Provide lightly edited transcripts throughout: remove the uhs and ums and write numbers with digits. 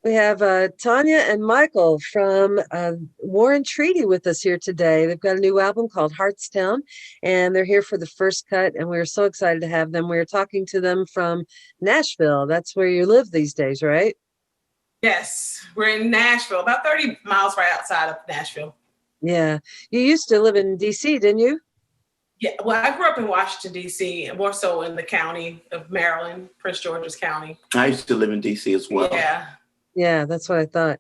We have Tanya and Michael from War and Treaty with us here today. They've got a new album called Heartstown, and they're here for the first cut, and we're so excited to have them. We're talking to them from Nashville. That's where you live these days, right? Yes, we're in Nashville, about 30 miles right outside of Nashville. Yeah. You used to live in D.C., didn't you? Yeah, well, I grew up in Washington, D.C., and more so in the county of Maryland, Prince George's County. I used to live in DC as well. Yeah. Yeah, that's what I thought.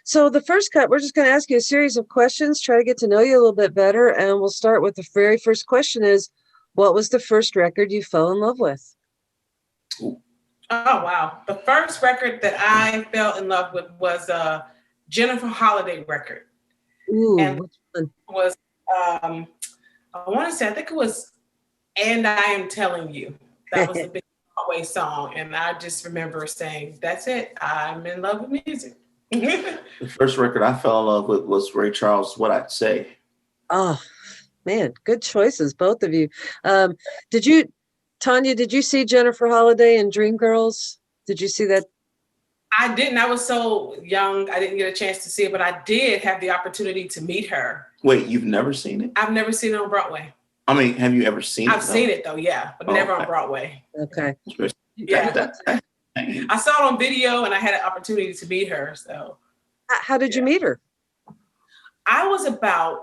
So the first cut, we're just going to ask you a series of questions, try to get to know you a little bit better, and we'll start with the very first question is, what was the first record you fell in love with? Oh, wow. The first record that I fell in love with was a Jennifer Holliday record. Ooh, And which one? it was, I want to say, I think it was And I Am Telling You. That was a big Broadway song. And I just remember saying, that's it. I'm in love with music. The first record I fell in love with was Ray Charles' What I'd Say. Oh, man, good choices, both of you. Tanya, did you see Jennifer Holliday in Dreamgirls? Did you see that? I didn't. I was so young. I didn't get a chance to see it, but I did have the opportunity to meet her. Wait, you've never seen it? I've never seen it on Broadway. I mean, have you ever seen it? I've seen it though, yeah, but never on Broadway. Okay. Yeah. I saw it on video and I had an opportunity to meet her. So How did you meet her? I was about,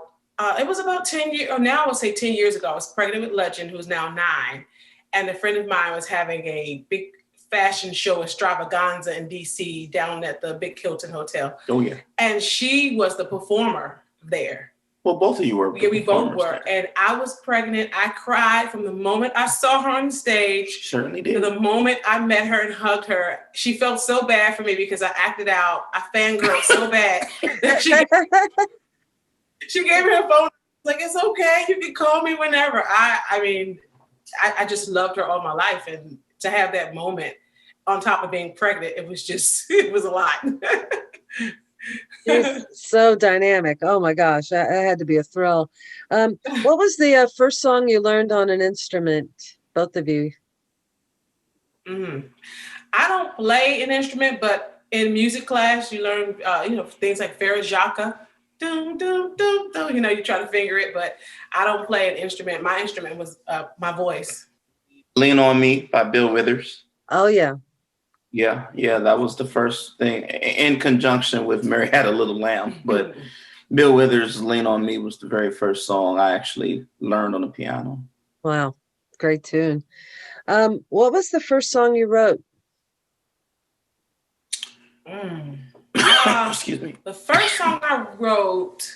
it was about 10 years, or now I would say 10 years ago. I was pregnant with Legend, who's now 9. And a friend of mine was having a big fashion show extravaganza in DC down at the Big Hilton Hotel. Oh, yeah. And she was the performer there. Well, both of you were. Yeah, we both were. And I was pregnant. I cried from the moment I saw her on stage. Certainly did. To the moment I met her and hugged her. She felt so bad for me because I acted out. I fangirled so bad that she gave me her phone. Like, it's okay. You can call me whenever. I mean, I just loved her all my life. And to have that moment on top of being pregnant, it was a lot. She's so dynamic. Oh my gosh, that had to be a thrill. What was the first song you learned on an instrument, both of you? I don't play an instrument, but in music class, you learn, things like Farajaka. Doom, doom, doom, doom. You try to finger it, but I don't play an instrument. My instrument was my voice. Lean on Me by Bill Withers. Oh, yeah. Yeah, that was the first thing in conjunction with Mary Had a Little Lamb. But Bill Withers' Lean on Me was the very first song I actually learned on the piano. Wow, great tune. What was the first song you wrote? Excuse me. The first song I wrote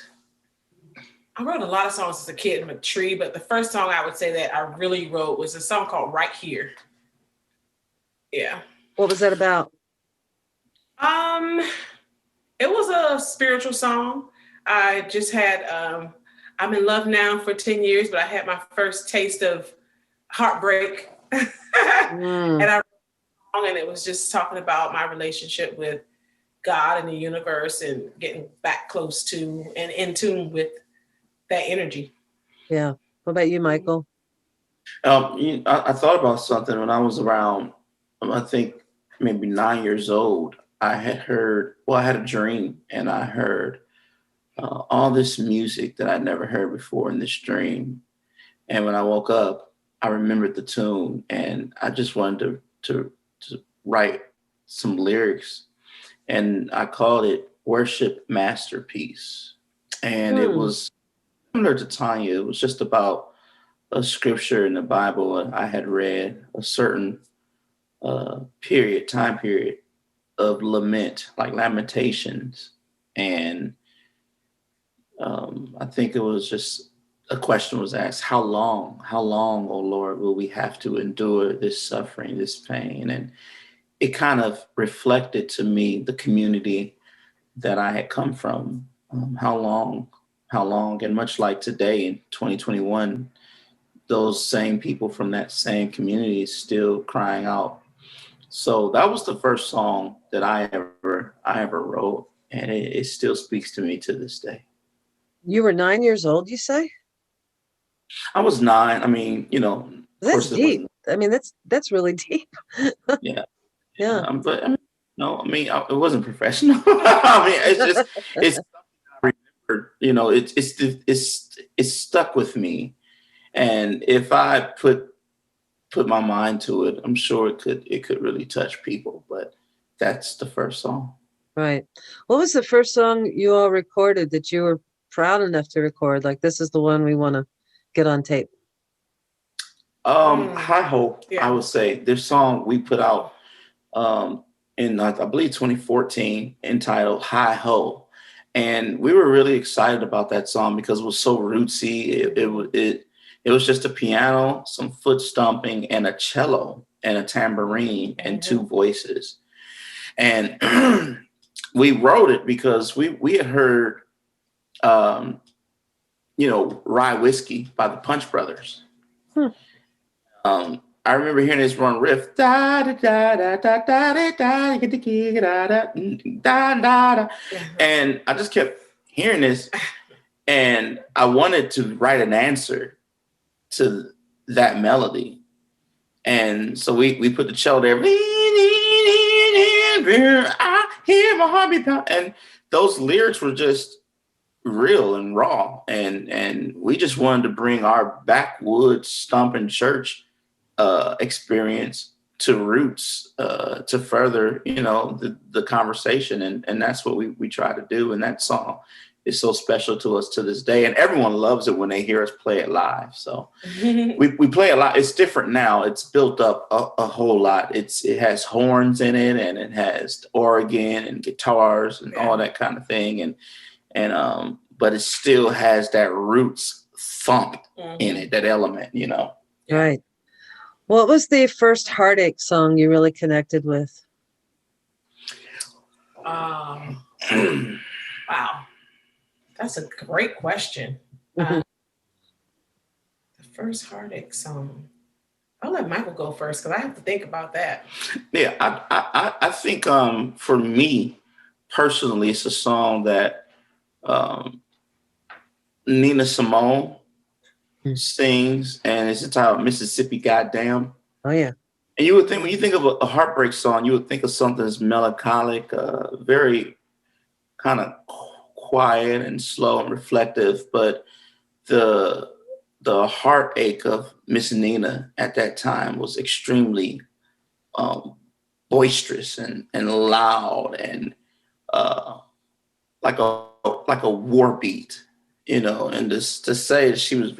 a lot of songs as a kid in a tree, but the first song I would say that I really wrote was a song called Right Here. Yeah. What was that about? It was a spiritual song. I just had, I'm in love now for 10 years, but I had my first taste of heartbreak. And it was just talking about my relationship with God and the universe and getting back close to and in tune with that energy. Yeah. What about you, Michael? I thought about something when I was around, I think maybe 9 years old. I had a dream and I heard all this music that I'd never heard before in this dream. And when I woke up, I remembered the tune and I just wanted to write some lyrics. And I called it Worship Masterpiece. And it was similar to Tanya. It was just about a scripture in the Bible I had read, a certain time period of lament, like Lamentations. And I think it was just a question was asked, how long, oh Lord, will we have to endure this suffering, this pain? And it kind of reflected to me the community that I had come from. How long, and much like today in 2021, those same people from that same community still crying out. So that was the first song that I ever wrote, and it still speaks to me to this day. You were 9 years old, you say? I was 9. I mean, that's deep. I mean, that's really deep. Yeah. Yeah. But I mean, No, I mean, it wasn't professional. I mean, it's something I remember. It's stuck with me. And if I put my mind to it, I'm sure it could really touch people. But that's the first song. Right. What was the first song you all recorded that you were proud enough to record? Like, this is the one we want to get on tape. High Hope, I would say this song we put out in I believe 2014 entitled High Ho. And we were really excited about that song because it was so rootsy. It was just a piano, some foot stomping, and a cello and a tambourine and two voices. And we wrote it because we had heard Rye Whiskey by the Punch Brothers. I remember hearing this one riff, da da da da da da da da da da da, and I just kept hearing this, and I wanted to write an answer to that melody, and so we put the cello there. I hear my heartbeat, and those lyrics were just real and raw, and we just wanted to bring our backwoods stomping church experience to roots to further the conversation, and that's what we try to do. And that song is so special to us to this day, and everyone loves it when they hear us play it live. So we play a lot. It's different now. It's built up a whole lot. It has horns in it, and it has organ and guitars and all that kind of thing, and but it still has that roots thump in it, that element, Right. What was the first Heartache song you really connected with? Wow. That's a great question. The first Heartache song. I'll let Michael go first because I have to think about that. Yeah, I think for me personally, it's a song that Nina Simone sings, and it's entitled Mississippi Goddamn. Oh yeah. And you would think, when you think of a heartbreak song, you would think of something that's melancholic, very kind of quiet and slow and reflective. But the heartache of Miss Nina at that time was extremely boisterous and loud and like a war beat, and just to say that she was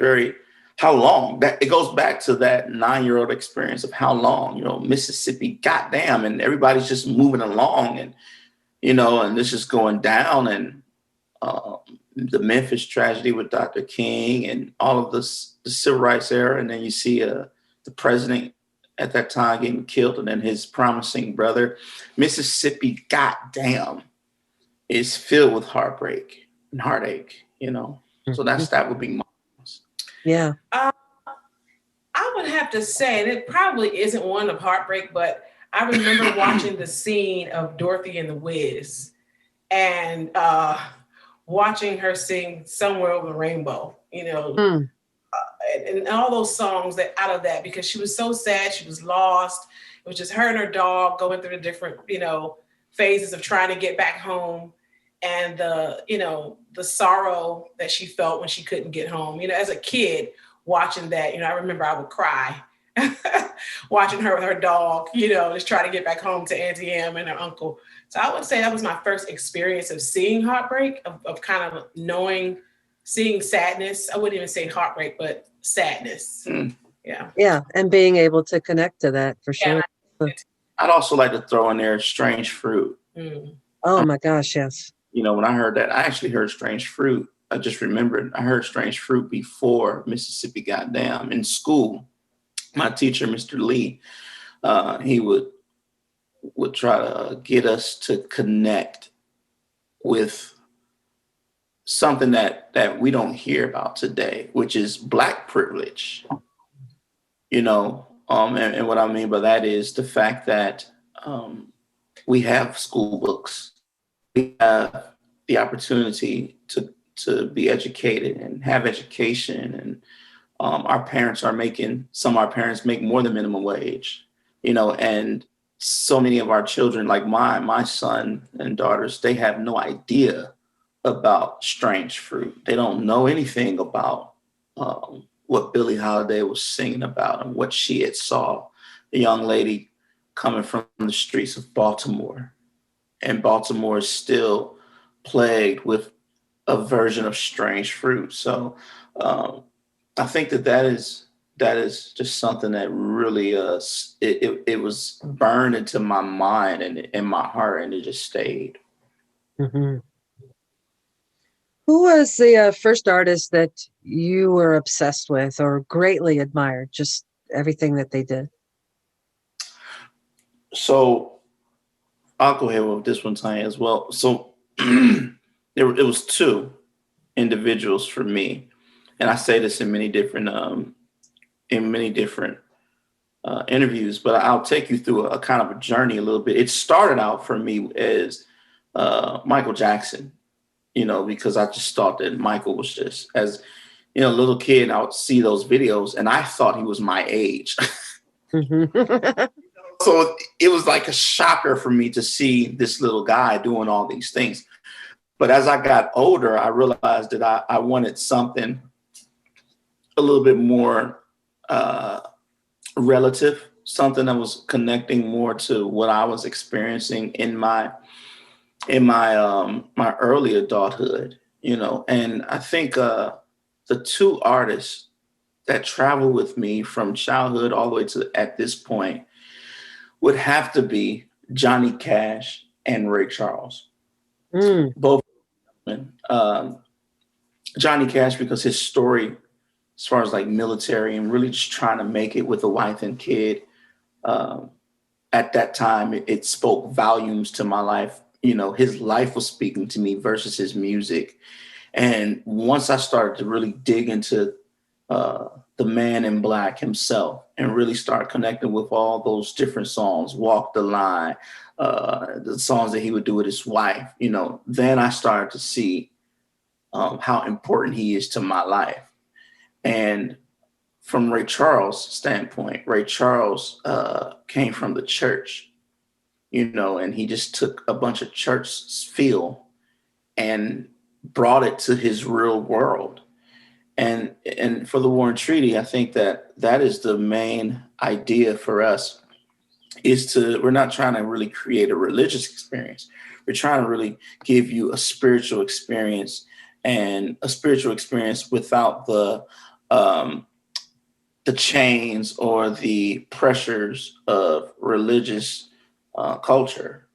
how long, that it goes back to that 9-year-old experience of how long, Mississippi, goddamn, and everybody's just moving along, and and this is going down, and the Memphis tragedy with Dr. King and all of the civil rights era, and then you see the president at that time getting killed, and then his promising brother. Mississippi, goddamn, is filled with heartbreak and heartache, So that would be mine. Yeah. I would have to say, and it probably isn't one of heartbreak, but I remember watching the scene of Dorothy and the Wiz and watching her sing Somewhere Over the Rainbow, and all those songs that out of that, because she was so sad, she was lost. It was just her and her dog going through the different, phases of trying to get back home, and the sorrow that she felt when she couldn't get home. As a kid watching that, I remember I would cry watching her with her dog, just trying to get back home to Auntie Em and her uncle. So I would say that was my first experience of seeing heartbreak, of kind of seeing sadness. I wouldn't even say heartbreak, but sadness. Yeah. Yeah. And being able to connect to that for sure. I'd also like to throw in there Strange Fruit. Oh my gosh, yes. When I heard that, I actually heard Strange Fruit. I just remembered I heard Strange Fruit before Mississippi Goddamn in school. My teacher, Mr. Lee, he would try to get us to connect with something that we don't hear about today, which is Black privilege. And what I mean by that is the fact that we have school books. We have the opportunity to be educated and have education, and some of our parents make more than minimum wage, and so many of our children, like my son and daughters, they have no idea about Strange Fruit. They don't know anything about what Billie Holiday was singing about and what she had saw. The young lady coming from the streets of Baltimore, and Baltimore is still plagued with a version of Strange Fruit. So I think that is just something that really it was burned into my mind and in my heart, and it just stayed. Mm-hmm. Who was the first artist that you were obsessed with or greatly admired? Just everything that they did. So I'll go ahead with this one, Tanya, as well. So it was two individuals for me, and I say this in many different interviews, but I'll take you through a kind of a journey a little bit. It started out for me as Michael Jackson, because I just thought that Michael was just, as a little kid, I would see those videos and I thought he was my age. Mm-hmm. So it was like a shocker for me to see this little guy doing all these things. But as I got older, I realized that I wanted something a little bit more relative, something that was connecting more to what I was experiencing in my my early adulthood, and I think the two artists that travel with me from childhood all the way to at this point would have to be Johnny Cash and Ray Charles. Both Johnny Cash, because his story as far as like military and really just trying to make it with a wife and kid, at that time it spoke volumes to my life. His life was speaking to me versus his music. And once I started to really dig into the man in black himself and really start connecting with all those different songs, Walk the Line, the songs that he would do with his wife, then I started to see how important he is to my life. And from Ray Charles' standpoint, Ray Charles came from the church, and he just took a bunch of church feel and brought it to his real world. And for the War and Treaty, I think that is the main idea for us, we're not trying to really create a religious experience. We're trying to really give you a spiritual experience, and a spiritual experience without the chains or the pressures of religious culture,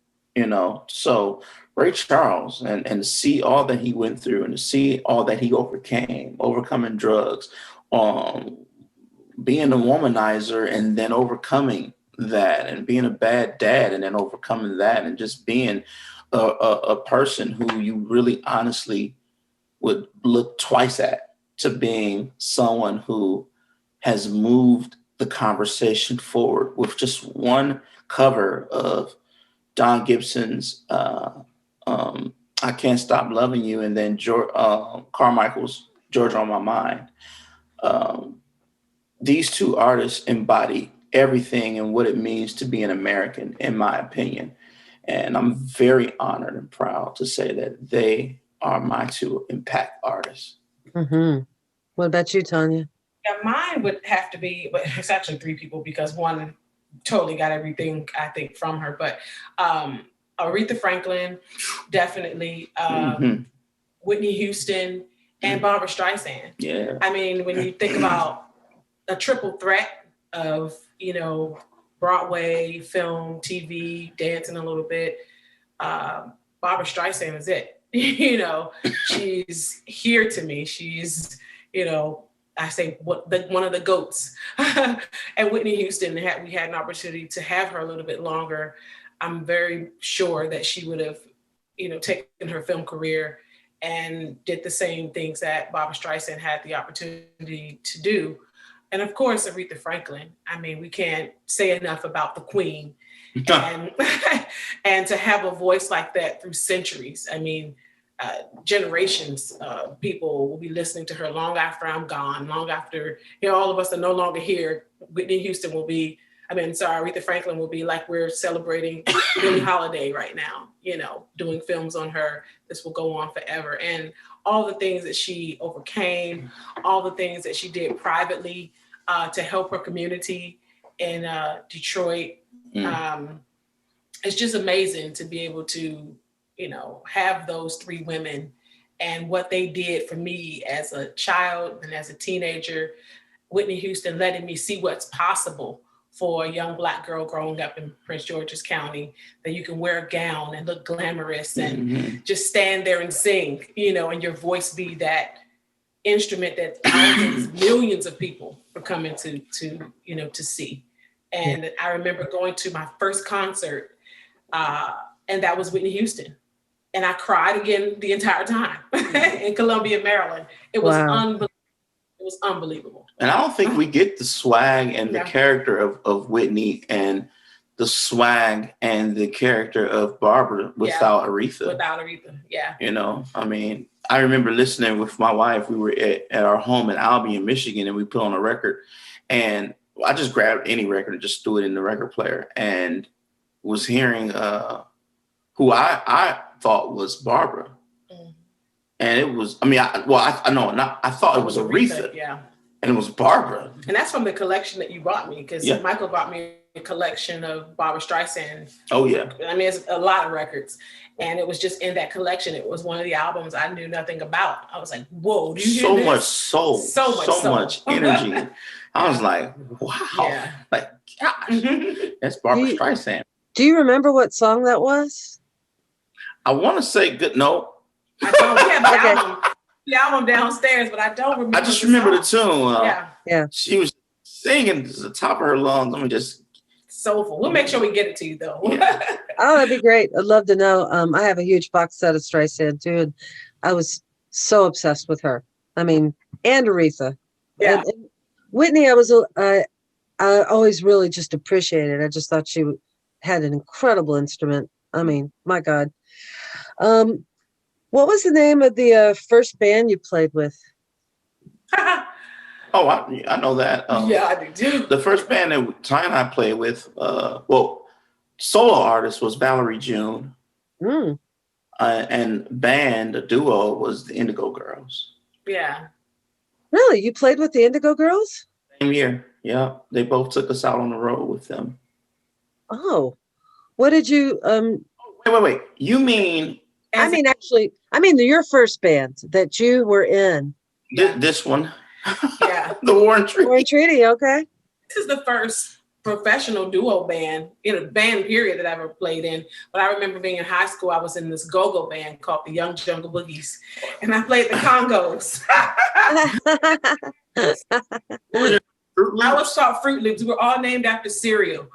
So Ray Charles, and to see all that he went through and to see all that he overcoming drugs, being a womanizer and then overcoming that, and being a bad dad and then overcoming that, and just being a person who you really honestly would look twice at, to being someone who has moved the conversation forward with just one cover of Don Gibson's I Can't Stop Loving You, and then Carmichael's Georgia on My Mind. These two artists embody everything and what it means to be an American, in my opinion. And I'm very honored and proud to say that they are my two impact artists. Mm-hmm. What about you, Tanya? Yeah, mine would have to be, but it's actually three people because one totally got everything, I think, from her. But Aretha Franklin, definitely, Whitney Houston, and Barbara Streisand. Yeah. I mean, when you think about a triple threat of, Broadway, film, TV, dancing a little bit, Barbara Streisand is it. She's here to me. She's, I say one of the goats. And Whitney Houston, we had an opportunity to have her a little bit longer. I'm very sure that she would have, taken her film career and did the same things that Barbara Streisand had the opportunity to do. And of course, Aretha Franklin. I mean, we can't say enough about the Queen. And to have a voice like that through centuries. I mean, generations of people will be listening to her long after I'm gone, long after all of us are no longer here. Whitney Houston will be Aretha Franklin will be like we're celebrating Billie Holiday right now, doing films on her. This will go on forever. And all the things that she overcame, all the things that she did privately to help her community in Detroit. It's just amazing to be able to, have those three women and what they did for me as a child and as a teenager. Whitney Houston letting me see what's possible for a young Black girl growing up in Prince George's County, that you can wear a gown and look glamorous and just stand there and sing, and your voice be that instrument that thousands, millions of people are coming to see. And I remember going to my first concert, and that was Whitney Houston. And I cried again the entire time in Columbia, Maryland. It was unbelievable. It was unbelievable. And I don't think we get the swag and the character of Whitney and the swag and the character of Barbara without Aretha. Without Aretha, yeah. I remember listening with my wife. We were at our home in Albion, Michigan, and we put on a record. And I just grabbed any record and just threw it in the record player and was hearing who I thought was Barbara. And it was, I thought it was Aretha. Yeah. And it was Barbara. And that's from the collection that you brought me, because Michael brought me a collection of Barbra Streisand. Oh, yeah. It's a lot of records. And it was just in that collection. It was one of the albums I knew nothing about. I was like, whoa, do you hear this? Much soul. So much energy. I was like, wow. Yeah. Like, gosh, that's Barbra Streisand. Do you remember what song that was? I want to say good. No. I don't. We have the album downstairs, but I don't remember. I just remember the tune. Yeah. She was singing to the top of her lungs. Let me just. Soulful. We'll make sure we get it to you, though. Yeah. Oh, that'd be great. I'd love to know. I have a huge box set of Streisand too, and I was so obsessed with her. And Aretha. Yeah. And Whitney, I always really just appreciated. I just thought she had an incredible instrument. My God. What was the name of the first band you played with? Oh, I know that. Yeah, I do too. The first band that Tanya and I played with, solo artist was Valerie June. And the duo was the Indigo Girls. Yeah. Really? You played with the Indigo Girls? Same year. Yeah. They both took us out on the road with them. Oh. What did you Wait. You mean your first band that you were in. This one. Yeah. The Warren Treaty. Warren Treaty, okay. This is the first professional duo band, band period that I ever played in. But I remember being in high school, I was in this go-go band called the Young Jungle Boogies. And I played the congos. I was taught Fruit Loops. We were all named after cereal.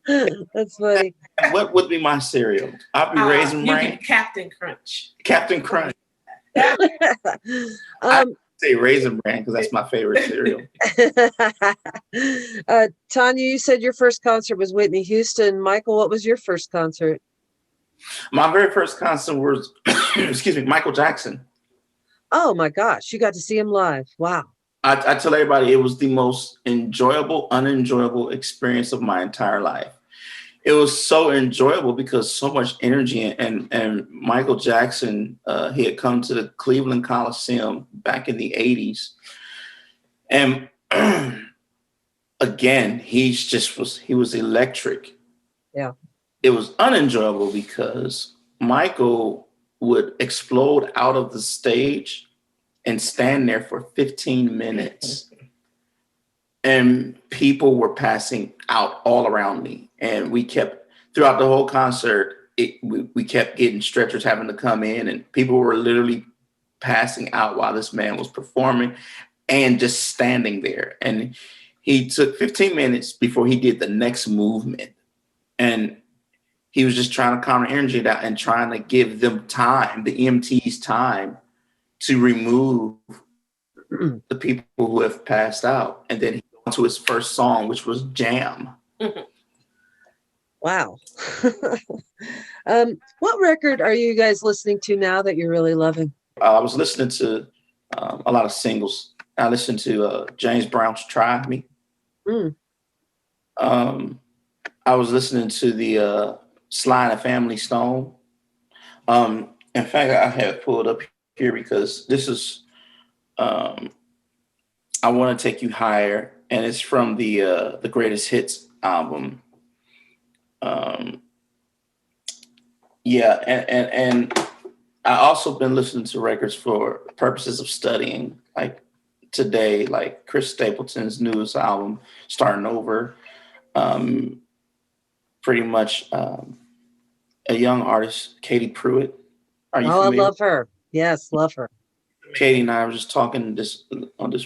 That's funny. What would be my cereal? I'd be Raisin Bran. Captain Crunch. Captain Crunch. I say Raisin Bran because that's my favorite cereal. Tanya, you said your first concert was Whitney Houston. Michael, what was your first concert? My very first concert was, Michael Jackson. Oh my gosh, you got to see him live. Wow. I tell everybody it was the most unenjoyable experience of my entire life. It was so enjoyable because so much energy and Michael Jackson, he had come to the Cleveland Coliseum back in the 80s. And again, he was electric. Yeah. It was unenjoyable because Michael would explode out of the stage and stand there for 15 minutes. And people were passing out all around me. And we kept, throughout the whole concert, we kept getting stretchers having to come in, and people were literally passing out while this man was performing and just standing there. And he took 15 minutes before he did the next movement. And he was just trying to calm the energy down and trying to give them time, the EMTs time, to remove the people who have passed out. And then he went to his first song, which was Jam. Wow. What record are you guys listening to now that you're really loving? I was listening to a lot of singles. I listened to James Brown's Try Me. I was listening to the Sly and the Family Stone. In fact, I have it pulled up here because this is I Want to Take You Higher, and it's from the Greatest Hits album. Um, yeah, and I also been listening to records for purposes of studying, like today, like Chris Stapleton's newest album, Starting Over. Um, Pretty much a young artist, Katie Pruitt. Are you Oh, I familiar? love her. Yes, love her. Katie and I were just talking this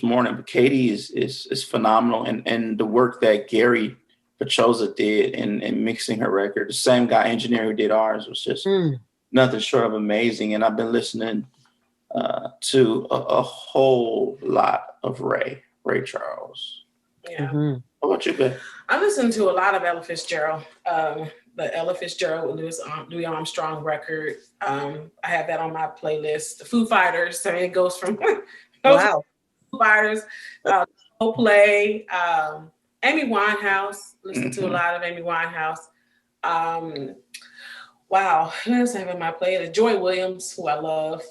morning, but Katie is phenomenal, and the work that Gary Pachosa did in mixing her record, the same guy engineer who did ours, was just Mm. nothing short of amazing. And I've been listening to a whole lot of Ray Charles. Yeah. Mm-hmm. How about you, Ben? I listen to a lot of Ella Fitzgerald. The Ella Fitzgerald Louis Armstrong record. I have that on my playlist. The Foo Fighters. I mean, it goes from Wow. Foo Fighters, Coldplay, Amy Winehouse. Listen to a lot of Amy Winehouse. Wow, who else I have in my playlist? Joy Williams, who I love.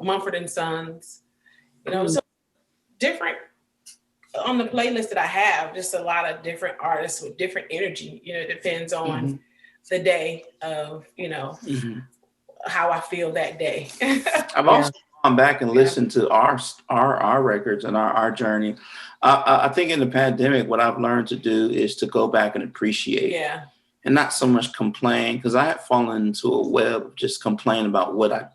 Mumford and Sons. You know, so different on the playlist that I have. Just a lot of different artists with different energy. You know, it depends on the day of, you know, how I feel that day. I've also gone back and listened to our records and our journey. I think in the pandemic, what I've learned to do is to go back and appreciate, and not so much complain, because I had fallen into a web of just complaining about what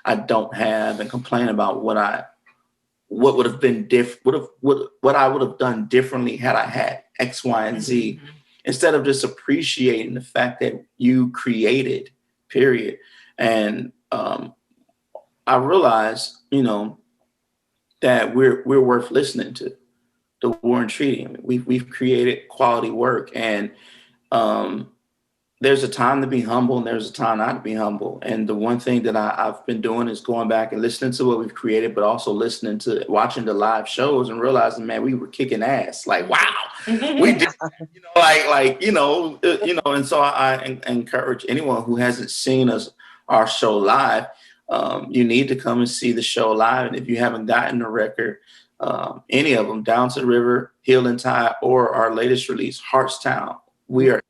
I don't have, and complain about what would have been different, what I would have done differently had I had X, Y, and Z, instead of just appreciating the fact that you created, period. And I realized, you know, that we're worth listening to. The War and Treaty. I mean, we've created quality work, and there's a time to be humble, and there's a time not to be humble. And the one thing that I've been doing is going back and listening to what we've created, but also watching the live shows and realizing, man, we were kicking ass. Like, wow, we did, you know, And so I encourage anyone who hasn't seen our show live. You need to come and see the show live. And if you haven't gotten the record, any of them, Down to the River, Heel and Tie, or our latest release, Heartstown, we are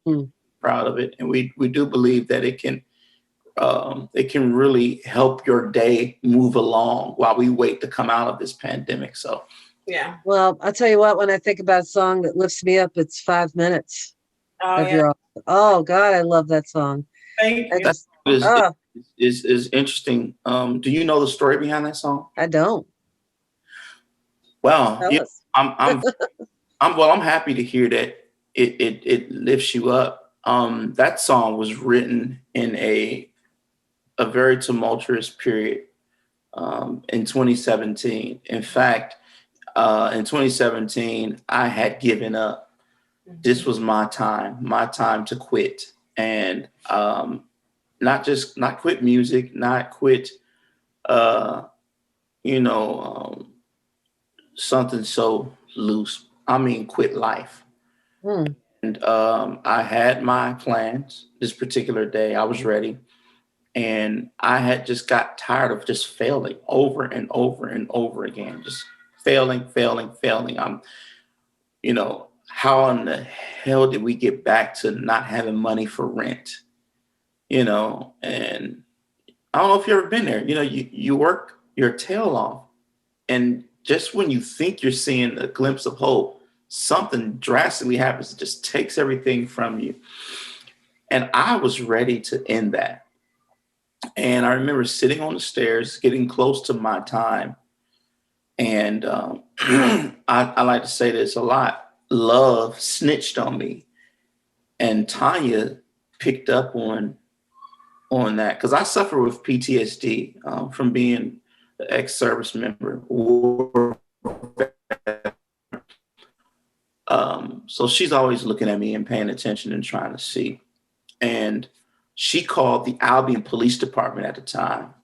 proud of it, and we do believe that it can really help your day move along while we wait to come out of this pandemic. So yeah. Well, I'll tell you what, when I think about a song that lifts me up, it's 5 minutes of your. Oh God, I love that song. Thank you. That is interesting. Do you know the story behind that song? I don't. Well, I'm happy to hear that it lifts you up. That song was written in a very tumultuous period in 2017. In fact, in 2017, I had given up. This was my time to quit, and not quit music, not quit, something so loose. I mean, quit life. And I had my plans this particular day. I was ready. And I had just got tired of just failing over and over and over again, just failing. How in the hell did we get back to not having money for rent? And I don't know if you've ever been there. You work your tail off, and just when you think you're seeing a glimpse of hope, something drastically happens. It just takes everything from you. And I was ready to end that. And I remember sitting on the stairs, getting close to my time. And I like to say this a lot. Love snitched on me. And Tanya picked up on that, because I suffer with PTSD from being an ex-service member. So she's always looking at me and paying attention and trying to see. And she called the Albion Police Department at the time,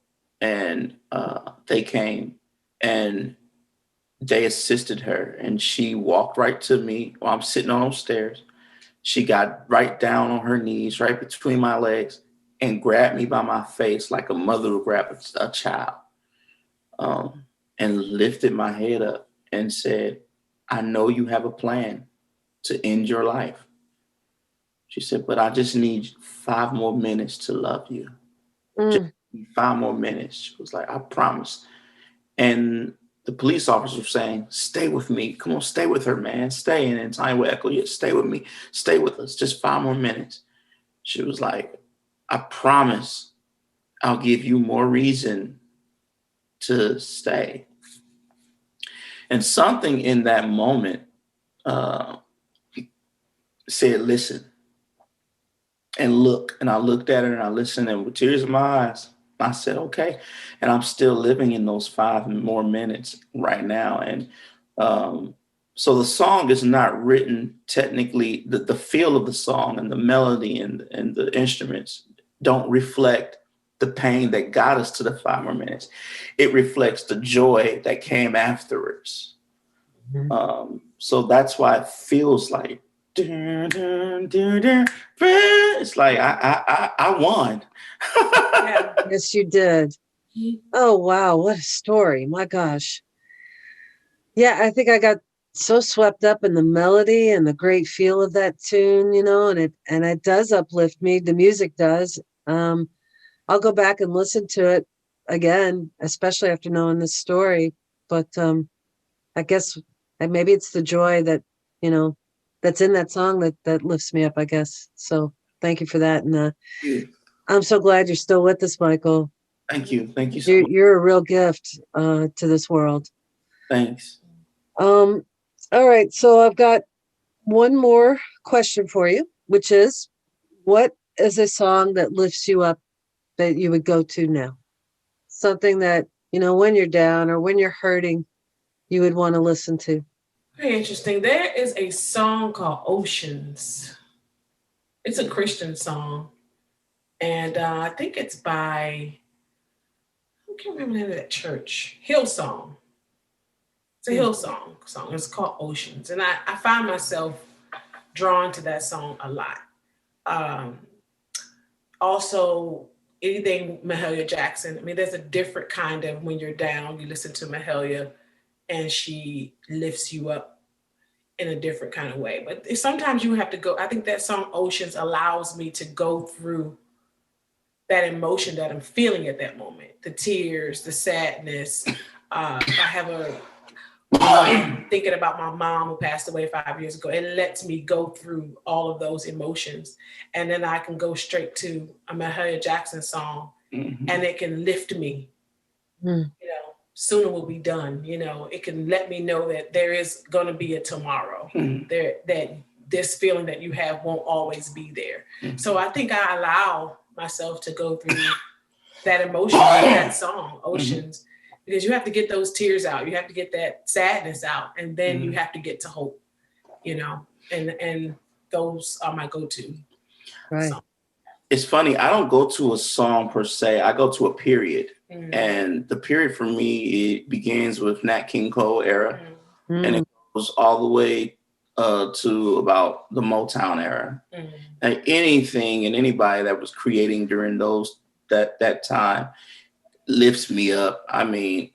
and they came and they assisted her. And she walked right to me while I'm sitting on those stairs, She got right down on her knees, right between my legs, and grabbed me by my face like a mother would grab a child, and lifted my head up and said, I know you have a plan to end your life. She said, but I just need 5 more minutes to love you. Just 5 more minutes. She was like, I promise. And the police officers were saying, stay with me. Come on, stay with her, man. Stay. And Tanya would echo, yeah, stay with me. Stay with us. Just 5 more minutes. She was like, I promise I'll give you more reason to stay. And something in that moment said, listen, and look. And I looked at her and I listened, and with tears in my eyes, I said, okay. And I'm still living in those 5 more minutes right now. And so the song is not written technically, the feel of the song and the melody and the instruments don't reflect the pain that got us to the 5 more minutes. It reflects the joy that came afterwards. So that's why it feels like, it's like I won. Yeah. Yes, you did. Oh, wow. What a story. My gosh. Yeah, I think I got so swept up in the melody and the great feel of that tune, and it does uplift me. The music does. I'll go back and listen to it again, especially after knowing this story. But I guess maybe it's the joy that, that's in that song that lifts me up, I guess. So thank you for that. And I'm so glad you're still with us, Michael. Thank you. Thank you so much. You're a real gift to this world. Thanks. All right. So I've got one more question for you, which is, what is a song that lifts you up that you would go to now? Something that, when you're down or when you're hurting, you would want to listen to. Very interesting. There is a song called Oceans. It's a Christian song. And I think it's by, I can't remember the name of that church, Hillsong. It's a Hillsong song. It's called Oceans. And I find myself drawn to that song a lot. Also, anything Mahalia Jackson. I mean, there's a different kind of, when you're down, you listen to Mahalia and she lifts you up in a different kind of way. But sometimes you have to go, I think that song Oceans allows me to go through that emotion that I'm feeling at that moment. The tears, the sadness. I have thinking about my mom who passed away 5 years ago. It lets me go through all of those emotions. And then I can go straight to a Mahalia Jackson song and it can lift me. Sooner we'll be done. It can let me know that there is going to be a tomorrow, that this feeling that you have won't always be there. So I think I allow myself to go through that emotion with that song, Oceans, because you have to get those tears out. You have to get that sadness out, and then you have to get to hope, and those are my go-to. Right. songs. It's funny. I don't go to a song per se. I go to a period. And the period for me, it begins with Nat King Cole era, and it goes all the way to about the Motown era. And anything and anybody that was creating during that time lifts me up. I mean,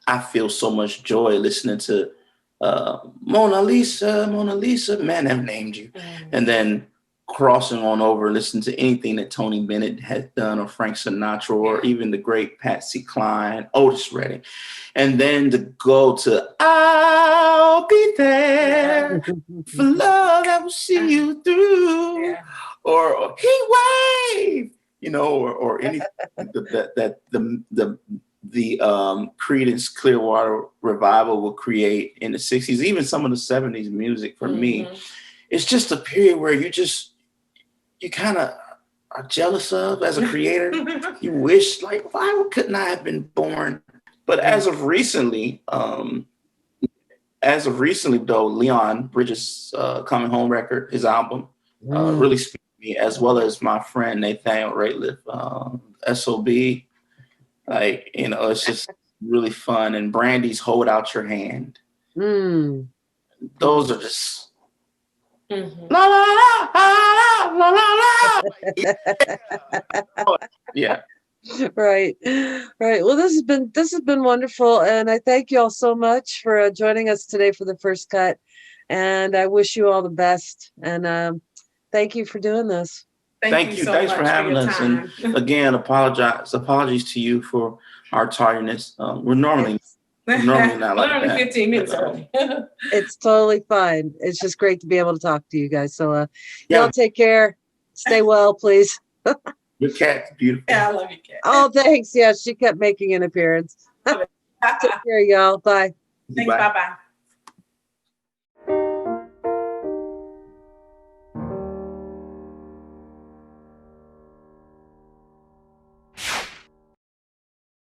I feel so much joy listening to Mona Lisa, man, I've named you. And then crossing on over, listen to anything that Tony Bennett has done, or Frank Sinatra, or even the great Patsy Cline, Otis Redding. And then to go to I'll Be There for Love That Will See You Through, or He Wave, or anything that the Creedence Clearwater Revival will create in the 60s, even some of the 70s music for me. It's just a period where you kind of are jealous of as a creator. You wish, like, why couldn't I have been born? But as of recently, though, Leon Bridges' Coming Home record, his album, really speaks to me, as well as my friend Nathaniel Rateliff, SOB. Like, it's just really fun. And Brandy's Hold Out Your Hand. Those are just Mhm. La la la la la la la. Yeah. Right. Right. Well, this has been wonderful, and I thank you all so much for joining us today for the first cut. And I wish you all the best. And thank you for doing this. Thank you so Thanks much for having your us. And time. again, apologies to you for our tardiness. We're normally not like Only that. 15 minutes early. It's totally fine. It's just great to be able to talk to you guys. So Yeah. y'all take care. Stay well, please. Your cat's beautiful. Yeah, I love you, Kat. Oh, thanks. Yeah, she kept making an appearance. Take care, y'all. Bye. Thanks. Bye-bye.